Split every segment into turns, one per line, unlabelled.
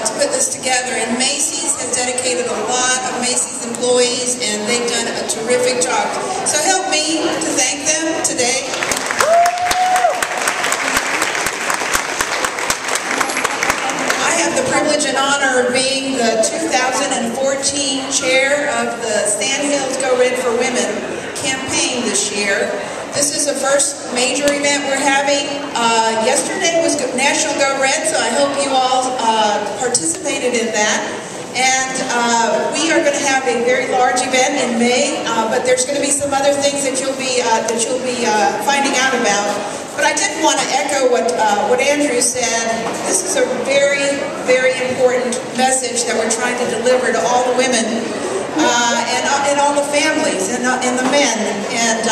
to put this together. And Macy's has dedicated a lot of Macy's employees, and they've done a terrific job. So help me to thank them today. I have the privilege and honor of being the 2014 chair of the Sandhills Go Red for Women campaign this year. This is the first major event we're having. Yesterday was National Go Red, so I hope you all participated in that. And we are going to have a very large event in May, but there's going to be some other things that you'll be finding out about. But I did want to echo what Andrew said. This is a very, very important message that we're trying to deliver to all the women and all the families and the men. And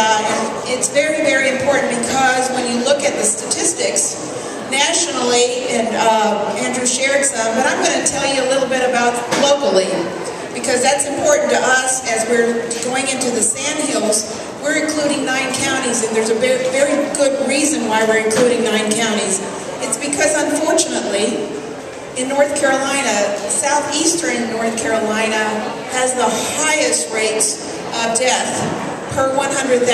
it's very, very important because when you look at the statistics nationally, and Andrew shared some, but I'm going to tell you a little bit about locally, because that's important to us as we're going into the Sandhills. We're including 9 counties, and there's a very, very good reason why we're including 9 counties. It's because, unfortunately, in North Carolina, southeastern North Carolina has the highest rates of death per 100,000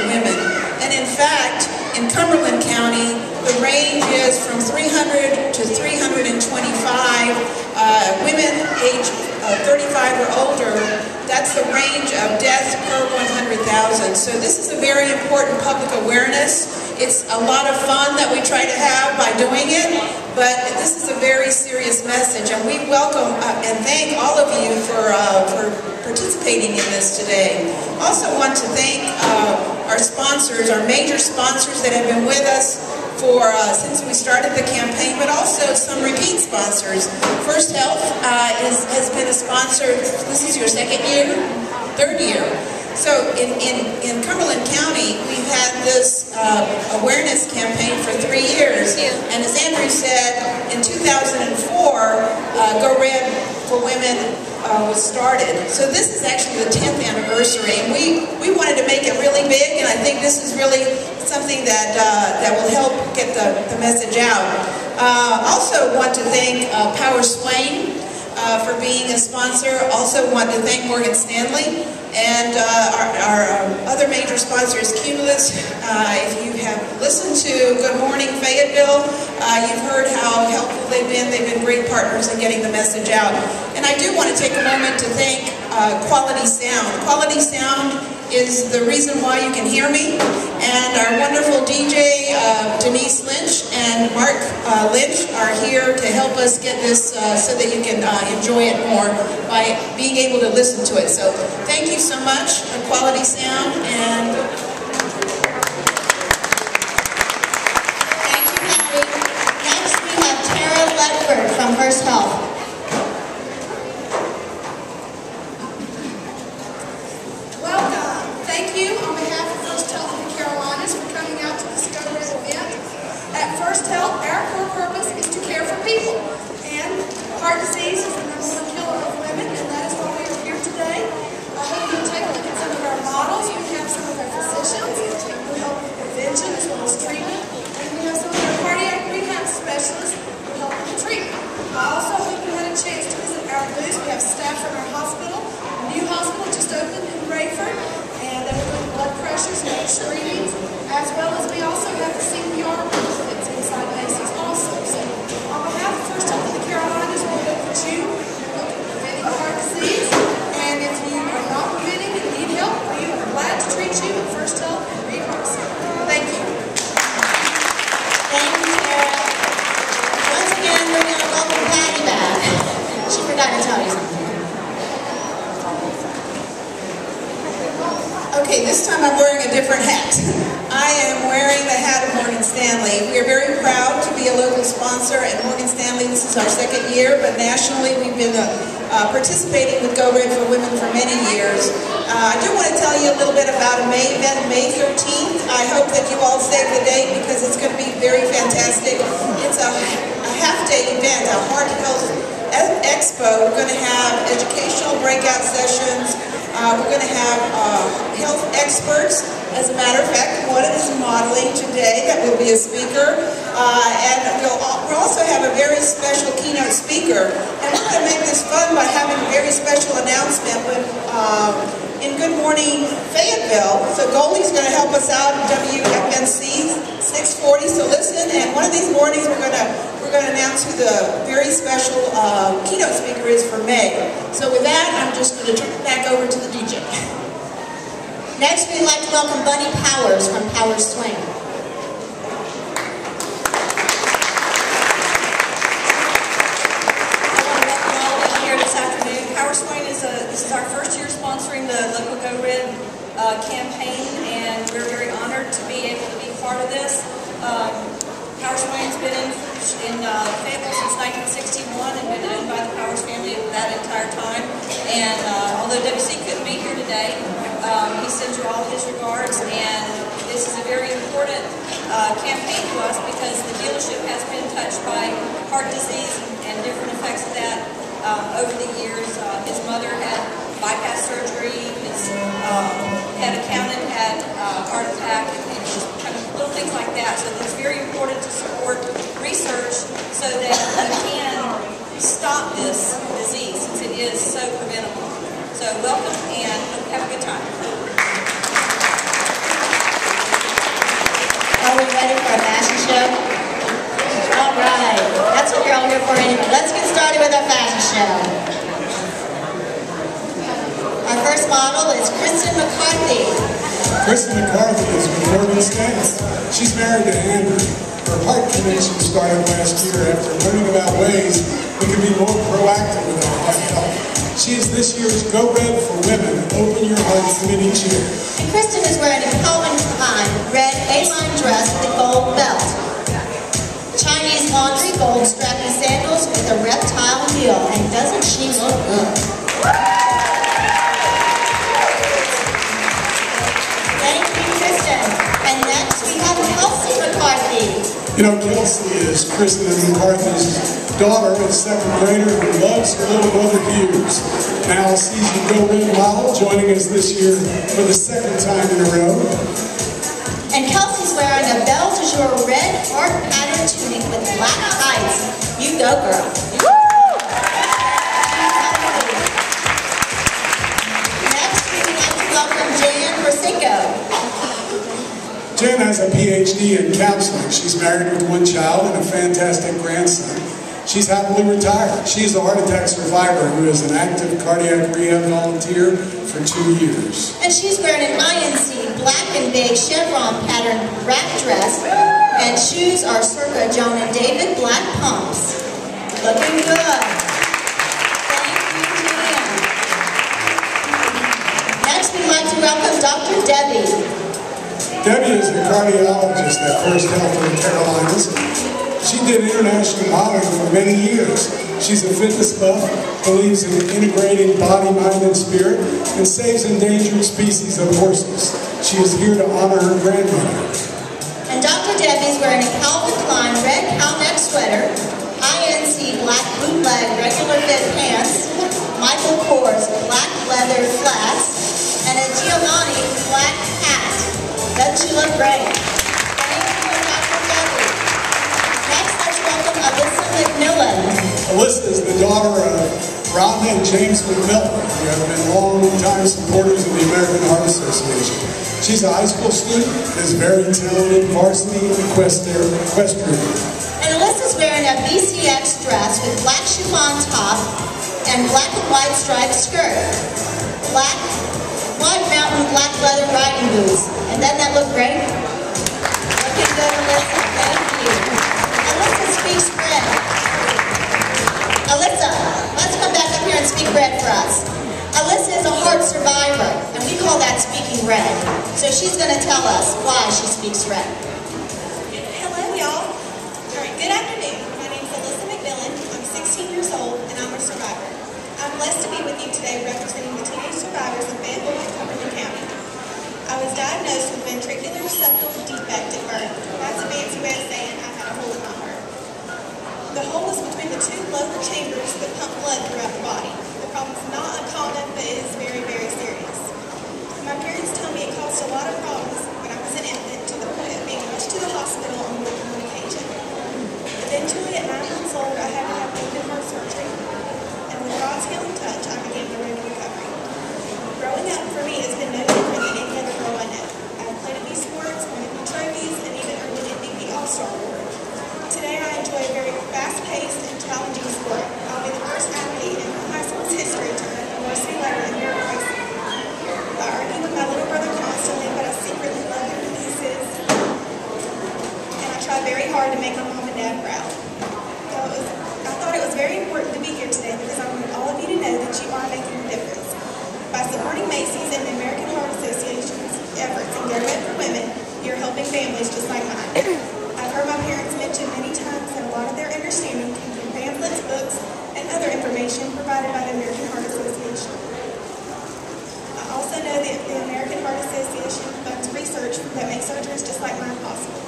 women. And in fact, in Cumberland County, the range is from 300 to 325 women age 35 or older. That's the range of deaths per 100,000. So this is a very important public awareness. It's a lot of fun that we try to have by doing it, but this is a very serious message, and we welcome and thank all of you for participating in this today. Also want to thank our sponsors, our major sponsors that have been with us since we started the campaign, but also some repeat sponsors. First Health has been a sponsor. This is your third year. So in Cumberland County, we've had this awareness campaign for 3 years. And as Andrew said, in 2004, Go Red for Women was started. So this is actually the 10th anniversary, and we wanted to make it really big, and I think this is really something that will help get the message out. Also want to thank Power Swain for being a sponsor. Also want to thank Morgan Stanley, and our other major sponsor is Cumulus. If you have listened to Good Morning Fayetteville, you've heard how helpful they've been. They've been great partners in getting the message out. And I do want to take a moment to thank Quality Sound. Quality Sound is the reason why you can hear me. And our wonderful DJ, Denise Lynch and Mark Lynch, are here to help us get this so that you can enjoy it more by being able to listen to it. So thank you so much, Quality Sound. And
thank you, Patty. Next we have Tara Ledford from First Health.
Thank you on behalf of First Health in the Carolinas for coming out to this Go Red event. At First Health, our core purpose is to care for people. And heart disease is the #1 killer of women, and that is why we are here today. I hope you'll take a look at some of our models. We have some of our physicians who help with prevention as well as treatment. And we have some of our cardiac rehab specialists who help with the treatment. I also hope you had a chance to visit our booth. We have staff from our hospital. A new hospital just opened in Rayford. And they will do blood pressures and make screenings, as well as we also have the CPR booth that's inside Macy's also. So on behalf of First Health in the Carolinas, we hope that you look at preventing heart disease, and if you are not preventing and need help, we are glad to treat you at First Health and Reed Heart Center. Thank you.
Thank you, Tara. Once again, we're going to welcome Patty back. She forgot to tell you something.
okay, this time I'm wearing a different hat. I am wearing the hat of Morgan Stanley. We are very proud to be a local sponsor at Morgan Stanley. This is our second year, but nationally we've been participating with Go Red for Women for many years. I do want to tell you a little bit about a May event, May 13th. I hope that you all save the date because it's going to be very fantastic. It's a half-day event, a heart health expo. We're going to have educational breakout sessions. We're going to have health experts As a matter of fact, one is modeling today that will be a speaker, and we'll also have a very special keynote speaker. And we're going to make this fun by having a very special announcement in Good Morning Fayetteville. So Goldie's going to help us out in WFNC 640. So listen, and one of these mornings we're going to announce who the very special keynote speaker is for May. So with that, I'm just going to turn it back over to the DJ.
Next, we'd like to welcome Bunny Powers from Powers Swing.
This is our first year sponsoring the local Go Red campaign, and we're very honored to be able to be part of this. Powers Swing's been in Fayetteville since 1961 and been owned by the Powers family that entire time. And although WC couldn't be here today, he sends you all his regards, and this is a very important campaign to us because the dealership has been touched by heart disease and different effects of that over the years. His mother had bypass surgery, his head accountant had a heart attack, and just kind of little things like that. So it's very important to support research so that we can stop this disease since it is so preventable. So welcome and have a good time.
Are we ready for a fashion show? All right, that's what you're all here for anyway. Let's get started with our fashion show. Our first model is Kristen McCarthy.
Kristen McCarthy is from Morgan State. She's married to Andrew. Her heart condition started last year after learning about ways we can be more proactive with our heart health. She is this year's Go Red for Women Open Your Heart Committee Chair.
And Kristen is wearing a Calvin Klein red A-line dress with a gold belt. Chinese laundry gold strappy sandals with a reptile heel. And doesn't she look good? Thank you, Kristen. And next we have Kelsey McCarthy.
You know, Kelsey is Kristen McCarthy's daughter, a second grader who loves her little brother Hughes. Now a seasoned Go Red model, joining us this year for the second time in a row.
And Kelsey's wearing a belle de jour red heart pattern tunic with black tights. You go, girl. Next, we'd like to welcome Jan Rosico.
Jan has a PhD in counseling. She's married with one child and a fantastic grandson. She's happily retired. She's a heart attack survivor who is an active cardiac rehab volunteer for 2 years.
And she's wearing an INC black and beige chevron pattern wrap dress, and shoes are circa Joan and David black pumps. Looking good. Thank you, Jan. Next, we'd like to welcome Dr. Debbie.
Debbie is a cardiologist at First Health in the Carolinas. She did international modeling for many years. She's a fitness buff, believes in integrating body, mind, and spirit, and saves endangered species of horses. She is here to honor her grandmother.
And Dr. Debbie's wearing a Calvin Klein red cow-neck sweater, INC black bootleg regular fit pants, Michael Kors black leather flats, and a Giovanni black hat. Doesn't she look great? Thank you, Dr. Debbie. Next, let's welcome Alyssa McMillan.
Alyssa is the daughter of Ron and James McMillan, who have been long-time supporters of the American Heart Association. She's a high school student and is very talented varsity equestrian.
And Alyssa's wearing a BCX dress with black chiffon top and black and white striped skirt. Black White Mountain black leather riding boots. And doesn't that look great? Looking good, Alyssa. Thank you. Alyssa speaks red. Alyssa, let's come back up here and speak red for us. Alyssa is a heart survivor, and we call that speaking red. So she's going to tell us why she speaks red.
Hello, y'all. All right, good afternoon. My name is Alyssa McMillan. I'm 16 years old, and I'm a survivor. I'm blessed to be with you today representing the teenage survivors of Fayetteville and Cumberland County. I was diagnosed with ventricular septal defect at birth. That's a fancy way of saying I had a hole in my heart. The hole is between the two lower chambers that pump blood throughout the body. The problem is not uncommon, but it is very, very serious. My parents tell me it caused a lot of problems All-Star Award. Today I enjoy a very fast-paced and challenging sport. I'll be the first athlete in high school's history to earn a varsity letter in Miracle Racing. I argue with my little brother constantly, but I secretly love him to pieces. And I try very hard to make my mom and dad proud. I thought it was very important to be here today because I want all of you to know that you are making a difference. By supporting Macy's and the American Heart Association's efforts in Go Red for Women, you're helping families just like mine. I've heard my parents mention many times that a lot of their understanding came from pamphlets, books, and other information provided by the American Heart Association. I also know that the American Heart Association funds research that makes surgeries just like mine possible.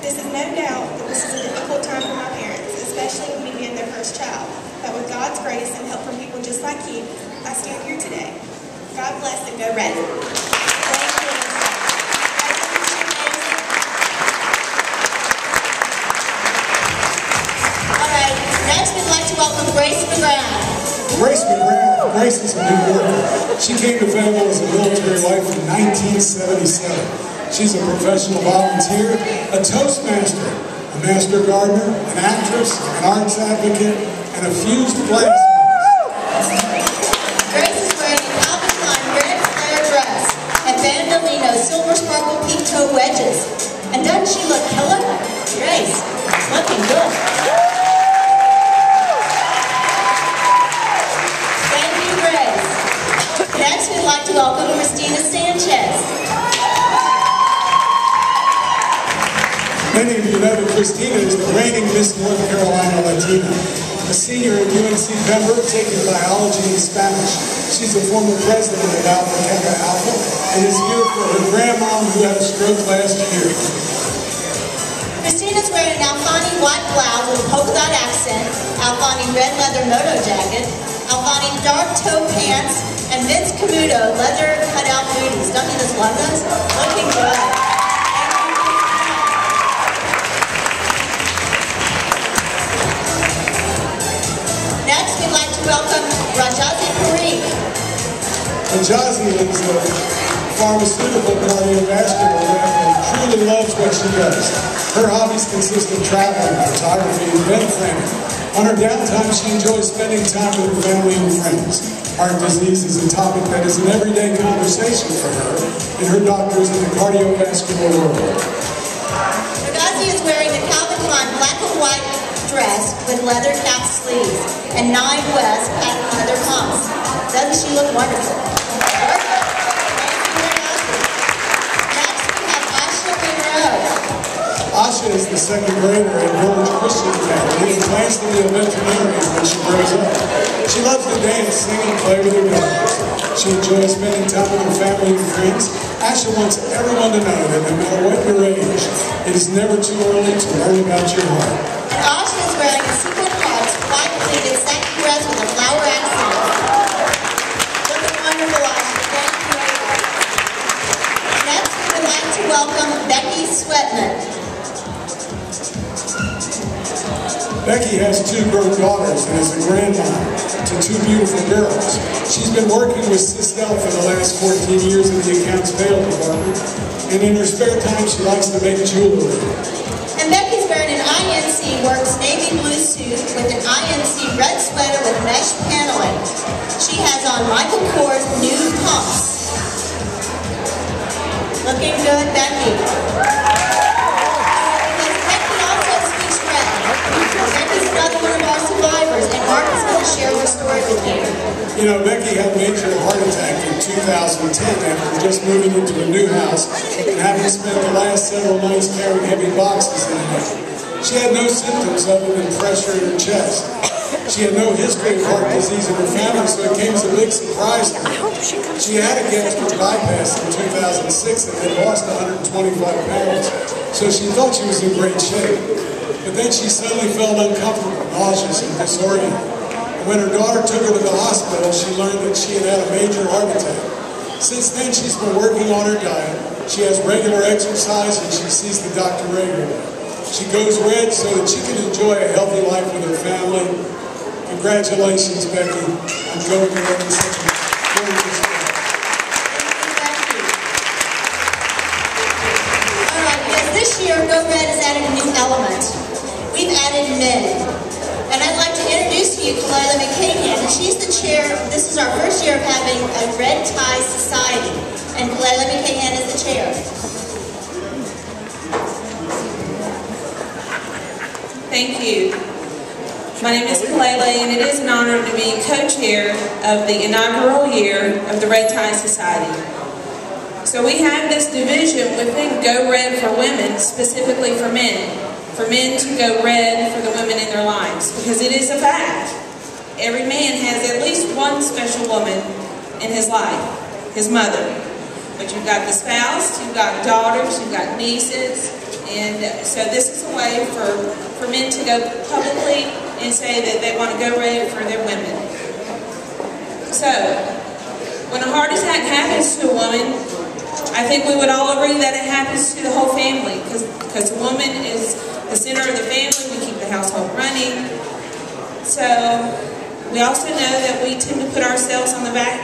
This is no doubt that this is a difficult time for my parents, especially when we began their first child. But with God's grace and help from people just like you, I stand here today. God bless and go Red. Thank you.
All right, next we'd like to welcome Grace McGrath.
Grace is a New Yorker. She came to Fayetteville as a military wife in 1977. She's a professional volunteer, a Toastmaster, a master gardener, an actress, an arts advocate, and a fused glass artist.
Grace is wearing a Calvin Klein red flare dress and Bandolino silver sparkle peak toe wedges. And doesn't she look killer? Grace, looking good. Thank you, Grace. Next, we'd like to welcome Christina Sanchez.
Many of you know that Christina is the reigning Miss North Carolina Latina. A senior at UNC Pembroke, taking biology and Spanish. She's a former president of Alpha Kappa Alpha and is here for her grandma who had a stroke last year.
Christina's wearing an Alfani white blouse with a polka dot accent, Alfani red leather moto jacket, Alfani dark toe pants, and Vince Camuto leather cutout booties. Don't you just love those? Looking good. Next, we'd like to welcome Rajazi Parikh.
Rajazi is a pharmaceutical cardiovascular rep and truly loves what she does. Her hobbies consist of traveling, photography, and event planning. On her downtime, she enjoys spending time with her family and friends. Heart disease is a topic that is an everyday conversation for her and her doctors in the cardiovascular world.
Rajazi is wearing a Calvin Klein black and white dress with leather cap sleeves and 9 West patent leather pumps. Doesn't she look wonderful?
Asha is the second grader at Village Christian Academy and plans to be a veterinarian when she grows up. She loves to dance, sing, and play with her dogs. She enjoys spending time with her family and friends. Asha wants everyone to know that no matter what your age, it is never too early to learn about your heart.
Asha is wearing a sequin hearts, white pleated satin dress with a flower accent. Looking wonderful, Asha. Thank you. Next, we would like to welcome Becky Sweatman.
Becky has 2 grown daughters and is a grandmother to 2 beautiful girls. She's been working with Sistel for the last 14 years in the accounts payable department, and in her spare time she likes to make jewelry.
And Becky's wearing an INC Works navy blue suit with an INC red sweater with mesh paneling. She has on Michael Kors nude pumps. Looking good, Becky. Becky's another one of our survivors, and Mark is going to share her story with you.
You know, Becky had a major heart attack in 2010 after just moving into a new house and having spent the last several months carrying heavy boxes in her neck. She had no symptoms other than pressure in her chest. She had no history of heart disease in her family, so it came as a big surprise to her. She had a gastric bypass in 2006 and had lost 125 pounds, so she thought she was in great shape. But then she suddenly felt uncomfortable, nauseous, and disoriented. And when her daughter took her to the hospital, she learned that she had had a major heart attack. Since then, she's been working on her diet. She has regular exercise, and she sees the doctor regularly. She goes red so that she can enjoy a healthy life with her family. Congratulations, Becky, on going red in such a gorgeous way.
All right, yes, this year, Go Go Red has added a new element. We've added men. And I'd like to introduce to you Kalila McCahan, and she's the chair. This is our first year of having a Red Tie Society, and Kalila McCahan is the chair.
Thank you. My name is Kalila, and it is an honor to be co-chair of the inaugural year of the Red Tie Society. So we have this division within Go Red for women, specifically for men to go red for the women in their lives, because it is a fact. Every man has at least one special woman in his life, his mother. But you've got the spouse, you've got daughters, you've got nieces, and so this is a way for men to go publicly and say that they want to go red for their women. So, when a heart attack happens to a woman, I think we would all agree that it happens to the whole family, because the woman is the center of the family. We keep the household running. So we also know that we tend to put ourselves on the back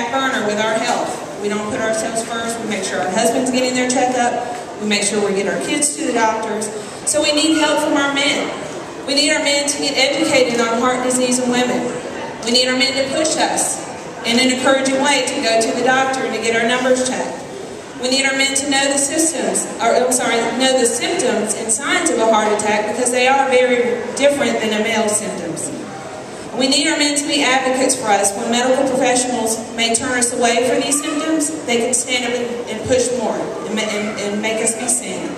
burner with our health. We don't put ourselves first. We make sure our husband's getting their checkup. We make sure we get our kids to the doctors. So we need help from our men. We need our men to get educated on heart disease in women. We need our men to push us in an encouraging way to go to the doctor and to get our numbers checked. We need our men to know the symptoms and signs of a heart attack, because they are very different than a male symptoms. We need our men to be advocates for us. When medical professionals may turn us away for these symptoms, they can stand up and push more and make us be seen.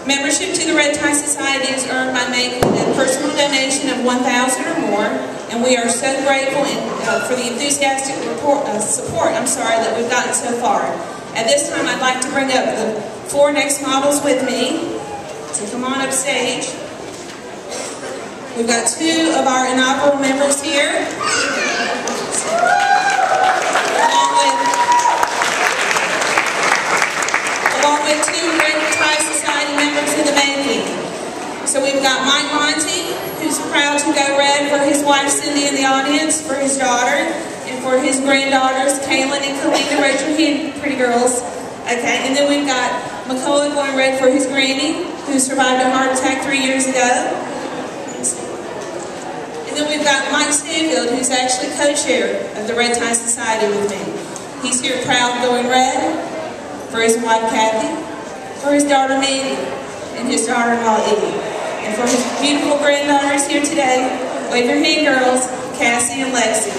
Membership to the Red Tie Society is earned by making a personal donation of $1,000 or more, and we are so grateful for the enthusiastic support that we've gotten so far. At this time, I'd like to bring up the 4 next models with me to come on up stage. We've got 2 of our inaugural members here, along with 2 Red Tie Society members in the making. So we've got Mike Monty, who's proud to go red for his wife Cindy in the audience, for his daughter, and for his granddaughters, Kaylin and Kalina. Raise your hand, pretty girls. Okay, and then we've got McCullough going red for his granny, who survived a heart attack 3 years ago. And then we've got Mike Stanfield, who's actually co-chair of the Red Tie Society with me. He's here proud going red for his wife Kathy, for his daughter Mandy, and his daughter-in-law Edie. And for his beautiful granddaughters here today, wave your hand, girls, Cassie and Lexi.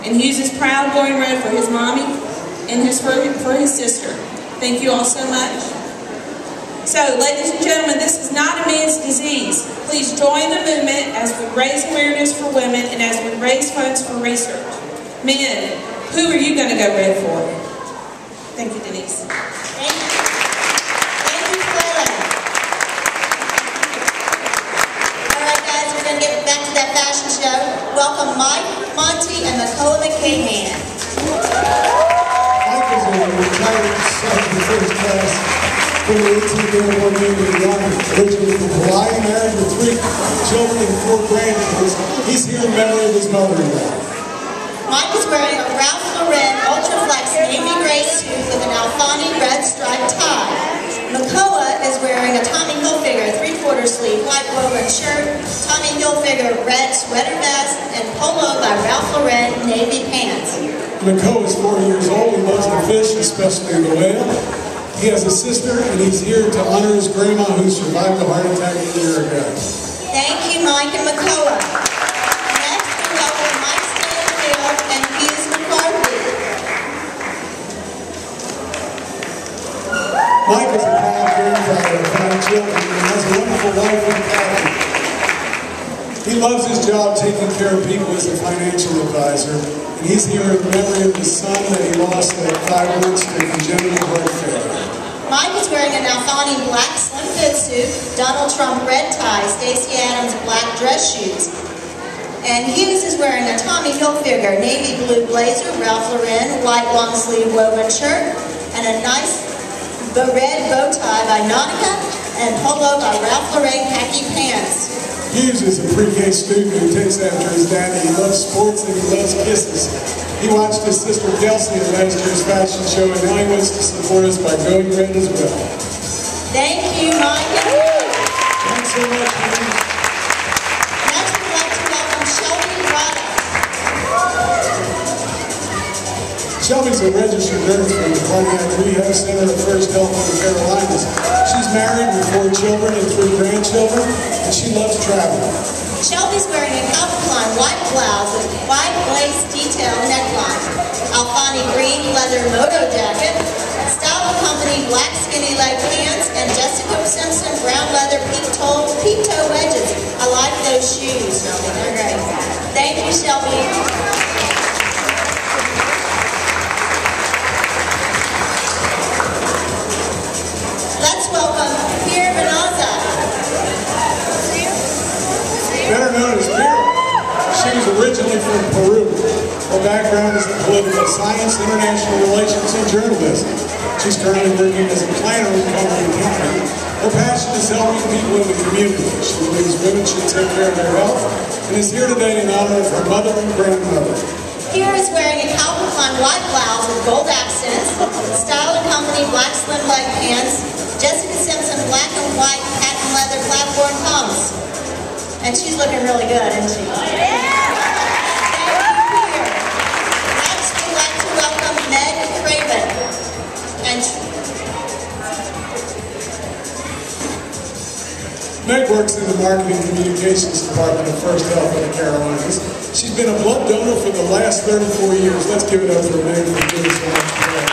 And Hughes is proud going red for his mommy and for his sister. Thank you all so much. So, ladies and gentlemen, this is not a man's disease. Please join the movement as we raise awareness for women and as we raise funds for research. Men, who are you going to go red for? Thank you, Denise.
Thank you. Thank you, Kalila. All right, guys, we're going to get back to that fashion show. Welcome Mike, Monty, and McCullough McCahan.
Mike is a retired sergeant first class from the 18th Airborne Unit of the Army, originally from Hawaii, married with 3 children and 4 grandkids. He's here in memory of his mother-in-law.
Mike is wearing a Ralph Lauren Ultra Flex navy gray suit with an Alfani red striped tie. McCullough is wearing a Tommy Hilfiger 3/4 sleeve white woven shirt, Tommy Hilfiger red sweater vest, and polo by Ralph Lauren navy pants.
McCullough is 40 years old. He loves to fish, especially the whale. He has a sister, and he's here to honor his grandma who survived a heart attack a year ago.
Thank you, Mike and McCullough. Next, we welcome Mike Stanfield and Hughes McCarthy.
Mike is a proud grandfather of 5 children and has a wonderful wife and Kathy. He loves his job taking care of people as a financial advisor, and he's here in memory of his son that he lost at 5 months to congenital heart failure.
Mike is wearing an Alfani black slim fit suit, Donald Trump red tie, Stacey Adams black dress shoes. And Hughes is wearing a Tommy Hilfiger navy blue blazer, Ralph Lauren white long sleeve woven shirt, and a nice red bow tie by Nautica, and polo by Ralph Lauren khaki pants.
Hughes is a pre-K student who takes after his daddy. He loves sports and he loves kisses. He watched his sister Kelsey at last year's fashion show, and now he wants to support us by going red as well.
Thank you, Mike.
Thanks so much, Macy.
Next, we'd like to welcome Shelby Rada.
Shelby's a registered nurse from the Cardiac Rehab Center at First Health in the Carolinas. She's married with 4 children and 3 grandchildren, and she loves traveling.
Shelby's wearing a Calvin Klein white blouse with white lace detail neckline, Alfani green leather moto jacket, Style Company black skinny leg pants, and Jessica Simpson brown leather peep toe wedges. I like those shoes, Shelby. They're great. Thank you, Shelby. Let's welcome Pierre Benaza.
Better known as Vera. She was originally from Peru. Her background is in political science, international relations, and journalism. She's currently working as a planner with Cumberland County. Her passion is helping people in the community. She believes women should take care of their health and is here today in honor of her mother and grandmother.
Pierre is wearing a Calvin Klein white blouse with gold accents, Style & Company black slim leg pants, Jessica Simpson black and white patent leather platform pumps. And she's looking really good, isn't she? Yeah! Thank you, Pierre. Next, we'd like to welcome Meg Craven. And
Meg works in the marketing communications department of First Health in the Carolinas. She's been a blood donor for the last 34 years. Let's give it up for Meg for doing so much today.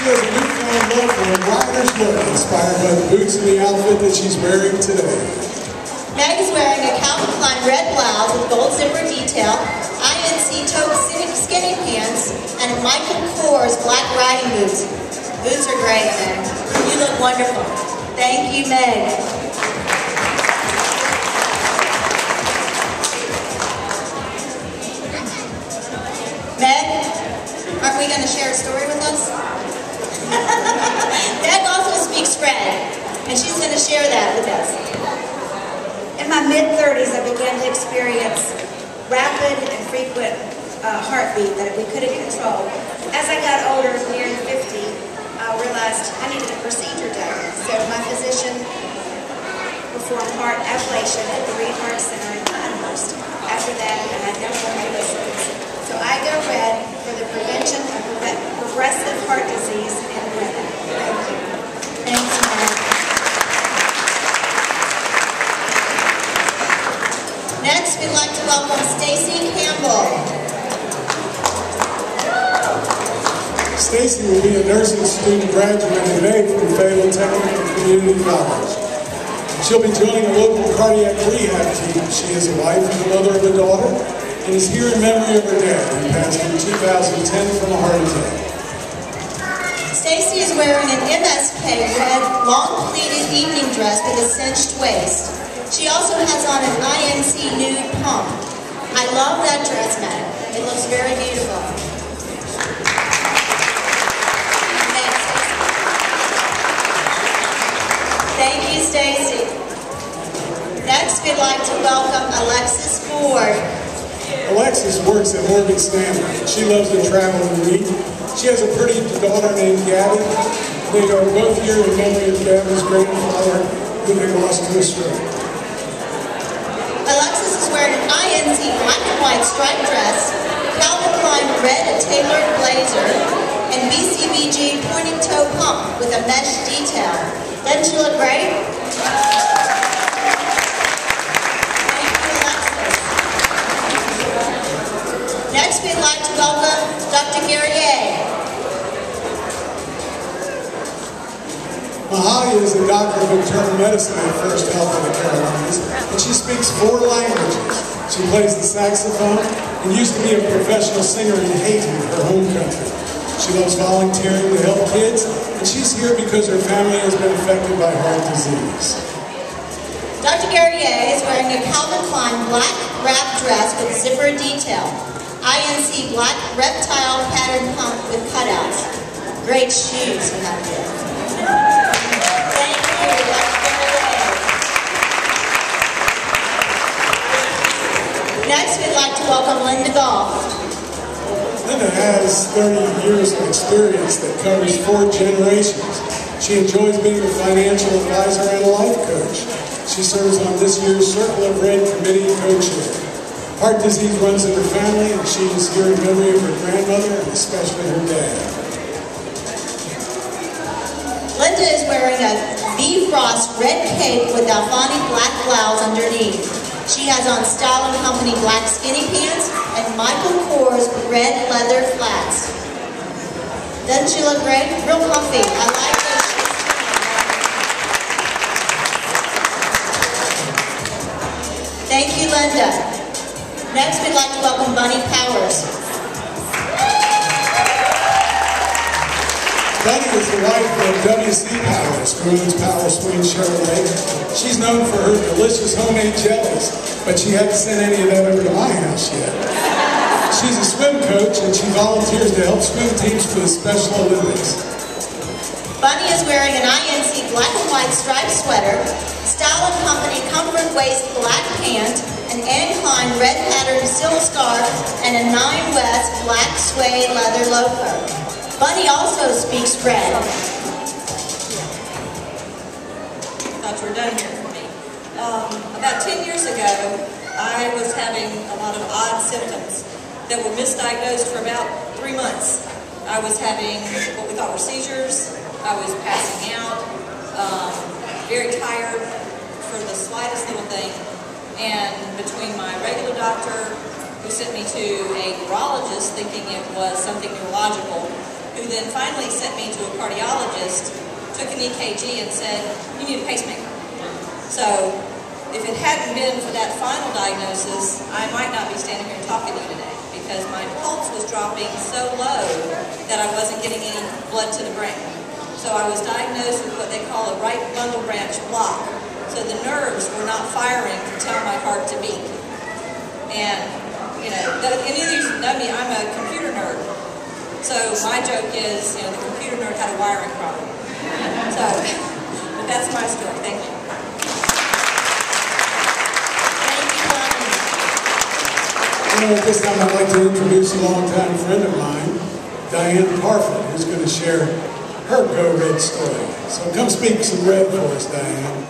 She has a newfound love for a rider's look, inspired by the boots and the outfit that she's wearing today.
Meg is wearing a Calvin Klein red blouse with gold zipper detail, INC taupe skinny pants, and Michael Kors black riding boots. Boots are great, Meg. You look wonderful. Thank you, Meg. Meg, aren't we going to share a story with us? Meg also speaks French, and she's going to share that with us.
In my mid-30s, I began to experience rapid and frequent heartbeat that we couldn't control. As I got older, nearing 50, I realized I needed a procedure done. So my physician performed heart ablation at the Reed Heart Center in Pinehurst. After that, I had no more medicines. So I go red for the prevention of progressive heart disease in women. Thank you.
Thanks, Meg. Next, we'd like to welcome Stacy Campbell.
Stacy will be a nursing student graduating today from Fayetteville Technical Community College. She'll be joining a local cardiac rehab team. She is a wife and the mother of a daughter and is here in memory of her dad, who passed in 2010 from a heart attack.
Stacy is wearing an MSK red long pleated evening dress with a cinched waist. She also has on an INC nude pump. I love that dress, Meg. It looks very beautiful. Thank you, Stacy. Next, we'd like to welcome Alexis Ford.
Alexis works at Morgan Stanley. She loves to travel and read. She has a pretty daughter named Gabby. They are both here in memory of Gabby's grandfather, who they lost to a stroke.
Alexis is wearing an INC black and white striped dress, Calvin Klein red tailored blazer, and BCBG pointed toe pump with a mesh detail. Doesn't she look great? Thank you, Alexis. Next, we'd like to welcome Dr. Guerrier.
Mahalia is a doctor of internal medicine at First Health in the Carolinas, and she speaks 4 languages. She plays the saxophone and used to be a professional singer in Haiti, her home country. She loves volunteering to help kids, and she's here because her family has been affected by heart disease.
Dr. Guerrier is wearing a Calvin Klein black wrap dress with zipper detail, INC black reptile pattern pump with cutouts. Great shoes you have here. Thank you, Dr. Guerrier. Next, we'd like to welcome Linda Goff.
Linda has 30 years of experience that covers 4 generations. She enjoys being a financial advisor and a life coach. She serves on this year's Circle of Red Committee co-chair. Heart disease runs in her family, and she is here in memory of her grandmother and especially her dad.
Linda is wearing a V-Frost red cape with Alfani black blouse underneath. She has on Style & Company black skinny pants and Michael Kors red leather flats. Doesn't she look great? Real comfy. I like those shoes. Thank you, Linda. Next, we'd like to welcome Bunny Powers.
Bunny is the wife of W.C. Powers, who owns Power Swing Chevrolet. She's known for her delicious homemade jellies, but she hasn't sent any of that over to my house yet. She's a swim coach, and she volunteers to help swim teams for the Special Olympics.
Bunny is wearing an INC black and white striped sweater, Style & Company comfort waist black pant, an Anne Klein red patterned silk scarf, and a 9 West black suede leather loafer. Bunny also speaks red.
Thought you were done here for me. About 10 years ago, I was having a lot of odd symptoms that were misdiagnosed for about 3 months. I was having what we thought were seizures. I was passing out, very tired for the slightest little thing. And between my regular doctor, who sent me to a neurologist thinking it was something neurological, who then finally sent me to a cardiologist, took an EKG and said, you need a pacemaker. So if it hadn't been for that final diagnosis, I might not be standing here talking to you today, because my pulse was dropping so low that I wasn't getting any blood to the brain. So I was diagnosed with what they call a right bundle branch block. So the nerves were not firing to tell my heart to beat. And, you know, any of you know me, I'm a computer nerd. So my joke is, you know, the computer nerd had a wiring problem. So, but that's my story. Thank you.
Well, at this time, I'd like to introduce a longtime friend of mine, Diane Parfit, who's going to share her Go Red story. So come speak some red for us, Diane.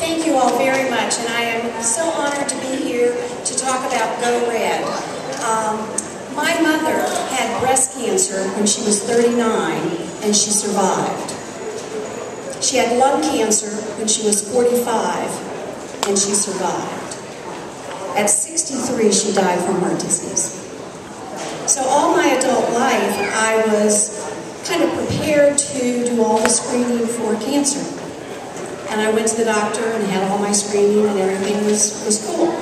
Thank you all very much, and I am so honored to be here to talk about Go Red. My mother had breast cancer when she was 39, and she survived. She had lung cancer when she was 45, and she survived. At 63, she died from heart disease. So all my adult life, I was kind of prepared to do all the screening for cancer. And I went to the doctor and had all my screening, and everything was cool.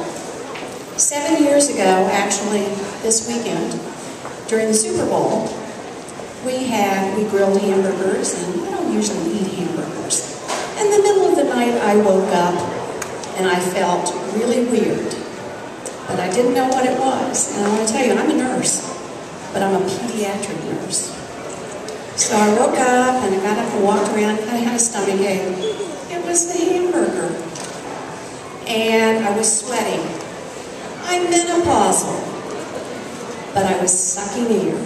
7 years ago, actually this weekend, during the Super Bowl, we grilled hamburgers, and I don't usually eat hamburgers. In the middle of the night, I woke up and I felt really weird, but I didn't know what it was. And I want to tell you, I'm a nurse, but I'm a pediatric nurse. So I woke up and I got up and walked around, and I had a stomach ache. It was the hamburger. And I was sweating. I'm menopausal. But I was sucking air.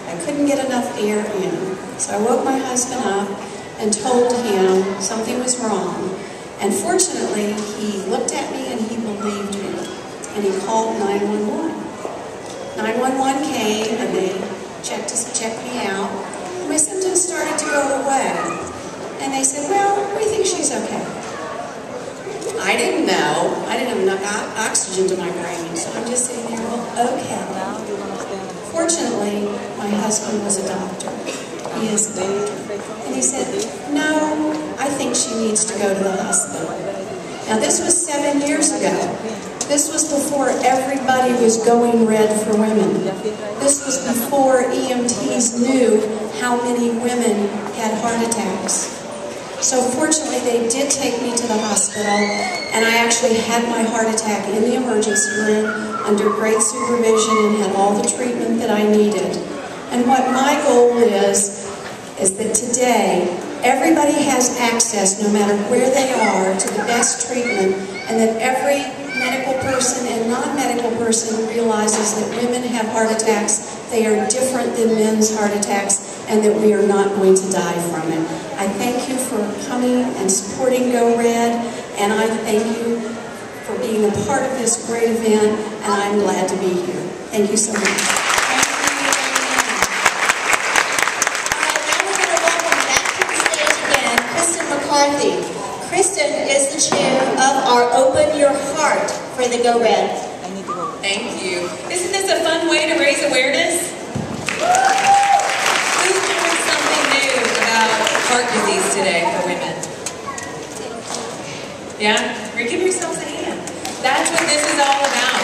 I couldn't get enough air in. So I woke my husband up and told him something was wrong. And fortunately, he looked at me and he believed me. And he called 911. 911 came and they checked me out. And my symptoms started to go away. And they said, well, we think she's okay. I didn't know. I didn't have enough oxygen to my brain. So I'm just sitting there, well, okay. Fortunately, my husband was a doctor. He is a doctor. And he said, no, I think she needs to go to the hospital. Now, this was 7 years ago. This was before everybody was going red for women. This was before EMTs knew how many women had heart attacks. So fortunately, they did take me to the hospital, and I actually had my heart attack in the emergency room under great supervision and had all the treatment that I needed. And what my goal is that today, everybody has access, no matter where they are, to the best treatment, and that every medical person and non-medical person realizes that women have heart attacks, they are different than men's heart attacks, and that we are not going to die from it. I thank you for coming and supporting Go Red, and I thank you for being a part of this great event, and I'm glad to be here. Thank you so much.
Kristen is the chair of our Open Your Heart for the Go Red.
Thank you. Isn't this a fun way to raise awareness? Who's doing something new about heart disease today for women? Yeah? Or give yourselves a hand. That's what this is all about.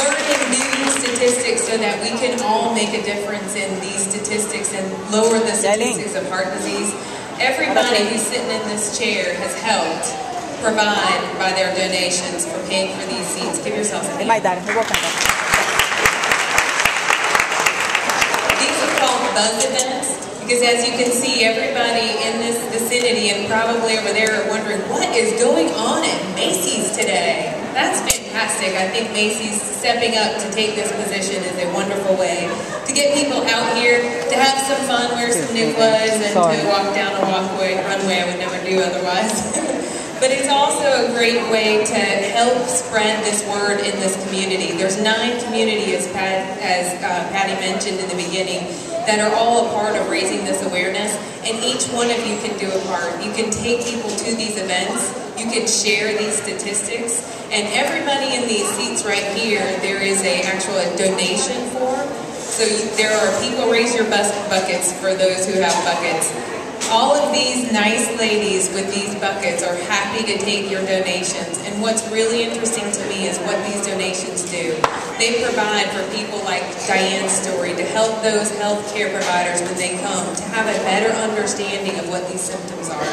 Learning new statistics so that we can all make a difference in these statistics and lower the statistics of heart disease. Everybody who's sitting in this chair has helped provide by their donations for paying for these seats. Give yourselves a hand. These are called buzz events because, as you can see, everybody in this vicinity and probably over there are wondering, what is going on at Macy's today? That's fantastic. I think Macy's stepping up to take this position is a wonderful way to get people out here, to have some fun, wear some new clothes, and to walk down a runway I would never do otherwise. But it's also a great way to help spread this word in this community. There's 9 communities, as Patty mentioned in the beginning, that are all a part of raising this awareness, and each one of you can do a part. You can take people to these events, you can share these statistics, and everybody in these seats right here, there is a donation form. So there are people, raise your buckets for those who have buckets. All of these nice ladies with these buckets are happy to take your donations. And what's really interesting to me is what these donations do. They provide for people like Diane's story to help those healthcare providers when they come to have a better understanding of what these symptoms are.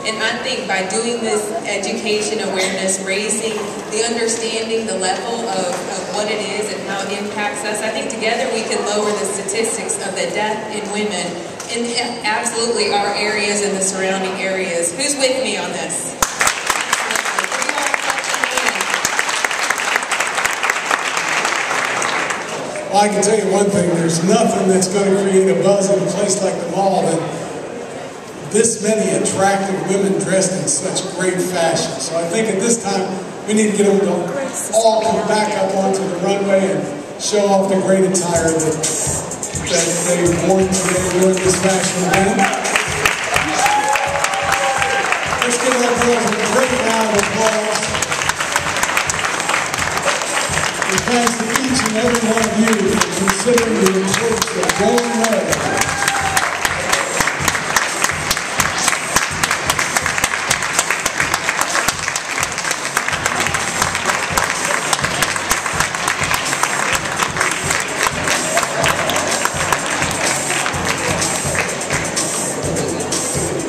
And I think by doing this education, awareness, raising the understanding, the level of what it is and how it impacts us, I think together we can lower the statistics of the death in women in absolutely our areas and the surrounding areas. Who's with me on this?
Well, I can tell you one thing, there's nothing that's going to create a buzz in a place like the mall than this many attractive women dressed in such great fashion. So I think at this time, we need to get them to all come back up onto the runway and show off the great attire that they've worn today during this fashion event. Let's give our girls a great round of applause. And thanks to each and every one of you for considering the importance of going red.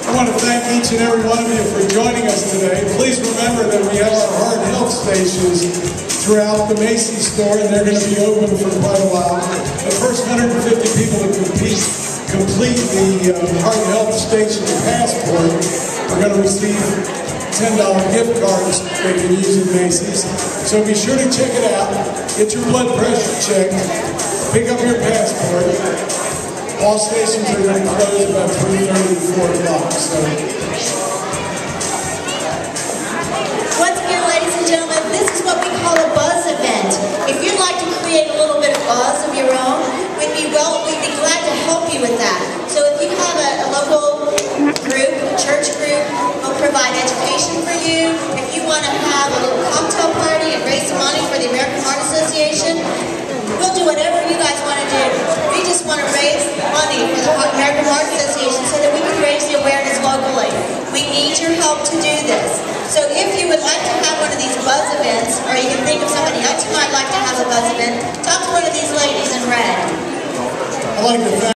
I want to thank each and every one of you for joining us today. Please remember that we have our heart health stations throughout the Macy store, and they're going to be open for quite a while. The first 150 people to complete the heart health station passport are going to receive $10 gift cards they can use at Macy's. So be sure to check it out. Get your blood pressure checked. Pick up your passport. All stations are going to close about 3:30 to 4 o'clock. So.
Once again, ladies and gentlemen, this is what we call a buzz event. If you'd like to create a little bit of buzz of your own, we'd be glad to help you with that. So if you have a local group, a church group, we'll provide education for you. If you want to have a little cocktail party and raise some money for the American Heart Association, we'll do whatever you guys want to do. We just want to raise money for the American Heart Association so that we can raise the awareness locally. We need your help to do this. So if you would like to have one of these buzz events, or you can think of somebody else who might like to have a buzz event, talk to one of these ladies in red.
I'd like to thank